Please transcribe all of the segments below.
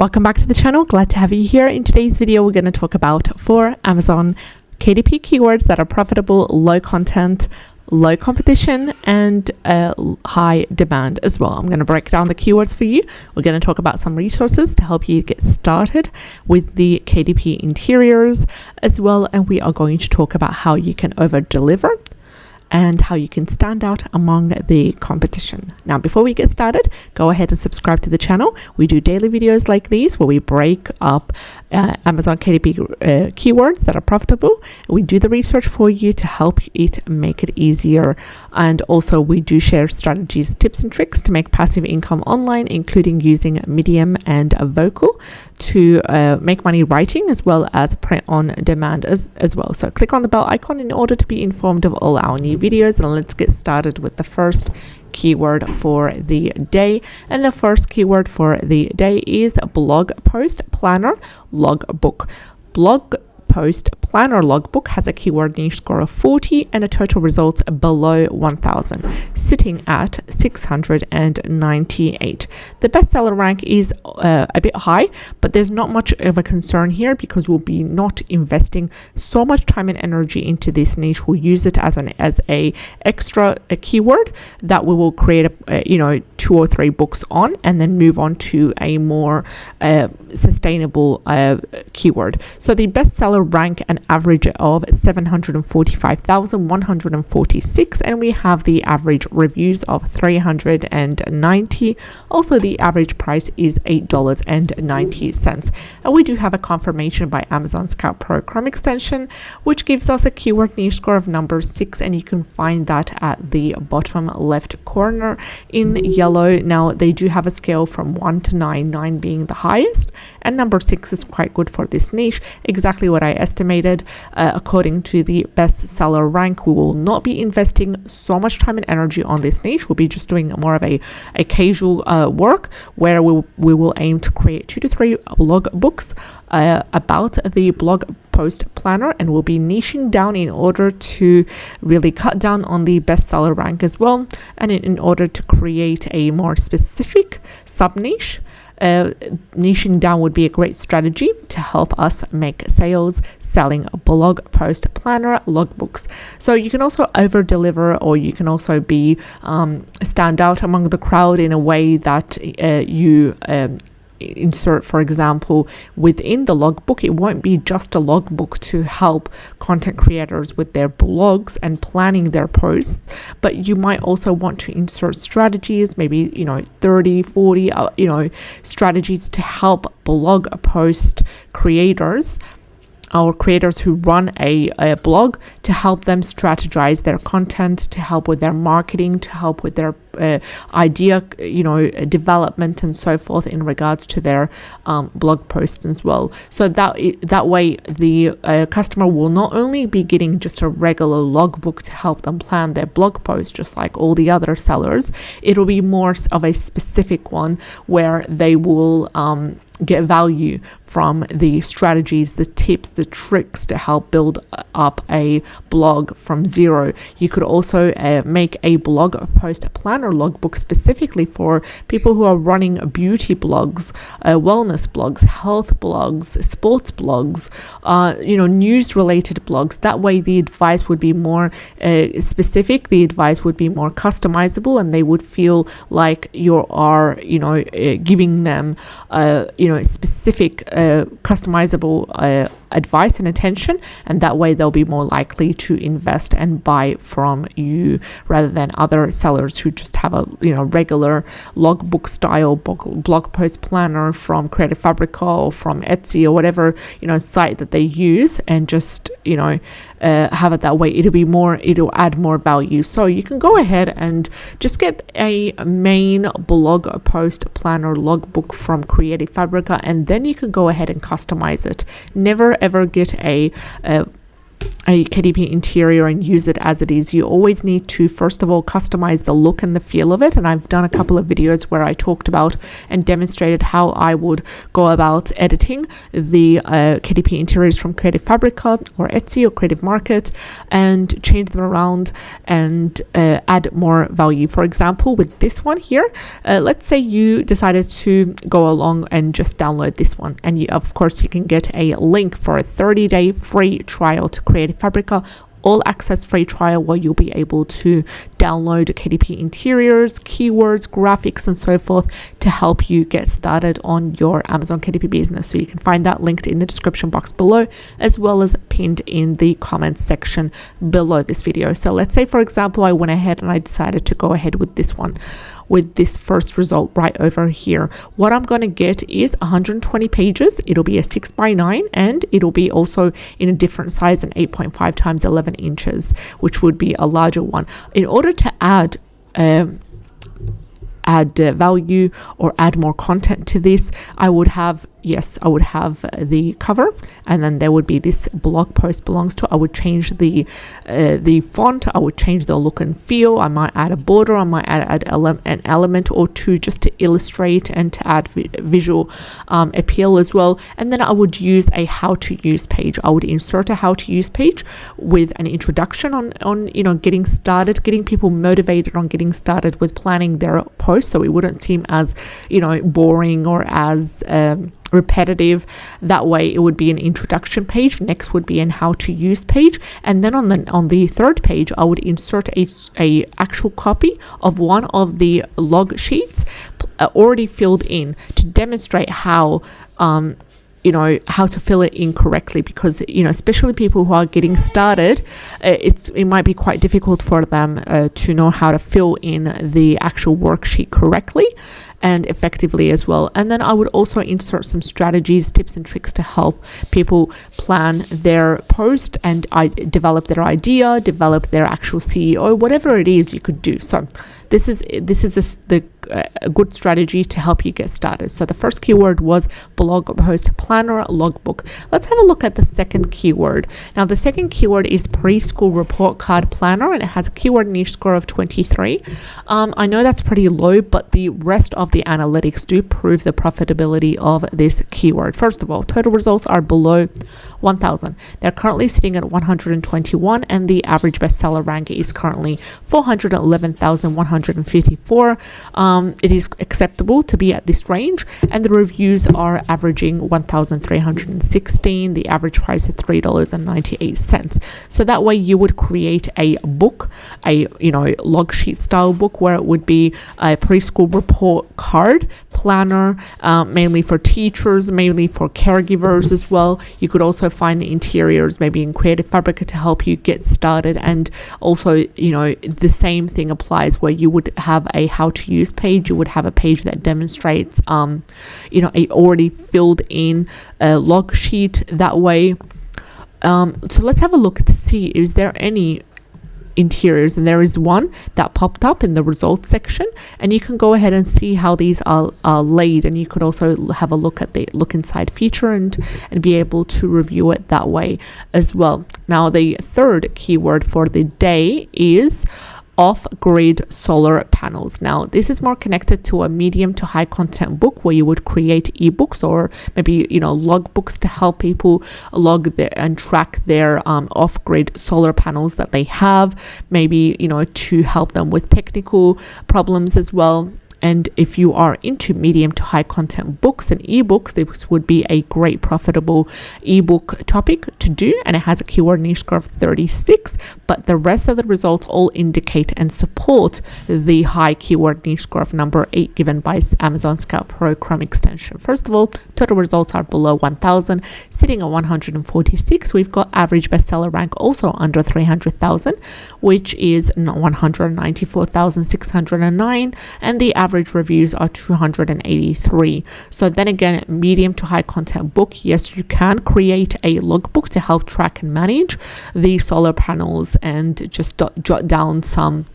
Welcome back to the channel. Glad to have you here. In today's video, we're going to talk about 4 Amazon KDP keywords that are profitable, low content, low competition, and high demand as well. I'm going to break down the keywords for you. We're going to talk about some resources to help you get started with the KDP interiors as well. And we are going to talk about how you can over deliver and how you can stand out among the competition. Now, before we get started, go ahead and subscribe to the channel. We do daily videos like these where we break up Amazon KDP keywords that are profitable. We do the research for you to help it make it easier. And also we do share strategies, tips and tricks to make passive income online, including using Medium and Vocal to make money writing as well as print on demand as well. So click on the bell icon in order to be informed of all our new videos, and let's get started with the first keyword for the day. And the first keyword for the day is blog post planner logbook. Blog post planner logbook has a keyword niche score of 40 and a total results below 1000, sitting at 698. The bestseller rank is a bit high, but there's not much of a concern here because we'll be not investing so much time and energy into this niche. We'll use it as a extra keyword that we will create 2 or 3 books on, and then move on to a more sustainable keyword. So the bestseller rank an average of 745,146, and we have the average reviews of 390. Also, the average price is $8.90, and we do have a confirmation by Amazon Scout Pro Chrome extension, which gives us a keyword niche score of number 6, and you can find that at the bottom left corner in yellow. Now, they do have a scale from 1 to 9, 9 being the highest, and number 6 is quite good for this niche. Exactly what I estimated. According to the bestseller rank, we will not be investing so much time and energy on this niche. We'll be just doing more of a casual work where we will aim to create 2 to 3 blog books about the blog post planner, and we'll be niching down in order to really cut down on the bestseller rank as well, and in order to create a more specific sub niche. Niching down would be a great strategy to help us make sales selling blog post planner logbooks. So you can also over deliver, or you can also be stand out among the crowd in a way that you insert, for example, within the logbook. It won't be just a logbook to help content creators with their blogs and planning their posts, but you might also want to insert strategies, maybe 30, 40 strategies to help blog post creators or creators who run a blog, to help them strategize their content, to help with their marketing, to help with their idea development and so forth in regards to their blog posts as well. So that way the customer will not only be getting just a regular logbook to help them plan their blog post just like all the other sellers. It'll be more of a specific one where they will get value from the strategies, the tips, the tricks to help build up a blog from zero. You could also make a blog post planner logbook specifically for people who are running beauty blogs, wellness blogs, health blogs, sports blogs, news related blogs. That way the advice would be more specific, the advice would be more customizable, and they would feel like you are giving them specific customizable advice and attention, and that way they'll be more likely to invest and buy from you rather than other sellers who just have a regular logbook style blog post planner from Creative Fabrica or from Etsy or whatever site that they use, and just have it that way. It'll add more value. So you can go ahead and just get a main blog post planner logbook from Creative Fabrica, and then you can go ahead and customize it. Never ever get a a KDP interior and use it as it is, you always need to first of all customize the look and the feel of it. And I've done a couple of videos where I talked about and demonstrated how I would go about editing the KDP interiors from Creative Fabrica or Etsy or Creative Market, and change them around and add more value. For example, with this one here, let's say you decided to go along and just download this one, and you, of course, you can get a link for a 30-day free trial to Creative Fabrica, all access free trial, where you'll be able to download KDP interiors, keywords, graphics, and so forth to help you get started on your Amazon KDP business. So you can find that linked in the description box below, as well as pinned in the comments section below this video. So let's say, for example, I went ahead and I decided to go ahead with this one, with this first result right over here. What I'm going to get is 120 pages. It'll be a 6x9, and it'll be also in a different size, an 8.5 times 11 inches, which would be a larger one. In order to add value or add more content to this, I would have the cover, and then there would be this blog post belongs to. I would change the font, I would change the look and feel. I might add a border, I might add an element or two just to illustrate and to add visual appeal as well. And then I would use a how to use page. I would insert a how to use page with an introduction on getting started, getting people motivated on getting started with planning their post, so it wouldn't seem as boring or as repetitive. That way it would be an introduction page. Next would be an how to use page, and then on the third page I would insert a actual copy of one of the log sheets already filled in to demonstrate how how to fill it in correctly, because especially people who are getting started, it might be quite difficult for them to know how to fill in the actual worksheet correctly and effectively as well. And then I would also insert some strategies, tips and tricks to help people plan their post and develop their idea, develop their actual CEO, whatever it is you could do. So this is a good strategy to help you get started. So the first keyword was blog post planner logbook. Let's have a look at the second keyword. Now the second keyword is preschool report card planner, and it has a keyword niche score of 23. I know that's pretty low, but the rest of the analytics do prove the profitability of this keyword. First of all, total results are below 1,000. They're currently sitting at 121, and the average bestseller rank is currently 411,154. It is acceptable to be at this range, and the reviews are averaging 1,316. The average price is $3.98. So that way you would create a book, a log sheet style book, where it would be a preschool report card planner, mainly for teachers, mainly for caregivers as well. You could also find the interiors maybe in Creative Fabrica to help you get started, and also the same thing applies where you would have a how to use page. You would have a page that demonstrates a already filled in log sheet that way. So let's have a look to see, is there any interiors, and there is one that popped up in the results section, and you can go ahead and see how these are laid, and you could also have a look at the look inside feature and be able to review it that way as well. Now the third keyword for the day is off-grid solar panels. Now this is more connected to a medium to high content book, where you would create ebooks or maybe log books to help people log and track their off-grid solar panels that they have, maybe to help them with technical problems as well. And if you are into medium to high content books and ebooks, this would be a great profitable ebook topic to do. And it has a keyword niche score of 36, but the rest of the results all indicate and support the high keyword niche score of number 8 given by Amazon Scout Pro Chrome extension. First of all, total results are below 1,000, sitting at 146. We've got average bestseller rank also under 300,000, which is 194,609, and the average reviews are 283. So then again, medium to high content book, yes, you can create a logbook to help track and manage the solar panels and just jot down some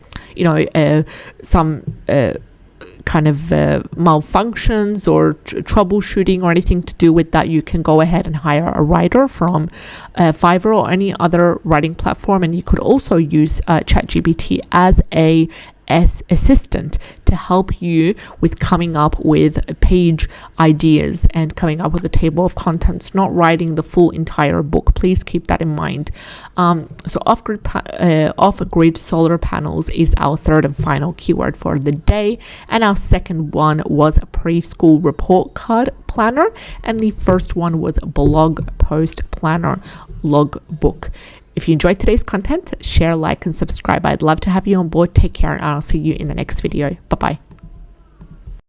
kind of malfunctions or troubleshooting or anything to do with that, you can go ahead and hire a writer from Fiverr or any other writing platform. And you could also use ChatGPT as a assistant to help you with coming up with page ideas and coming up with a table of contents, not writing the full entire book. Please keep that in mind. So off-grid solar panels is our third and final keyword for the day, and our second one was preschool report card planner, and the first one was blog post planner logbook. If you enjoyed today's content, share, like, and subscribe. I'd love to have you on board. Take care, and I'll see you in the next video. Bye-bye.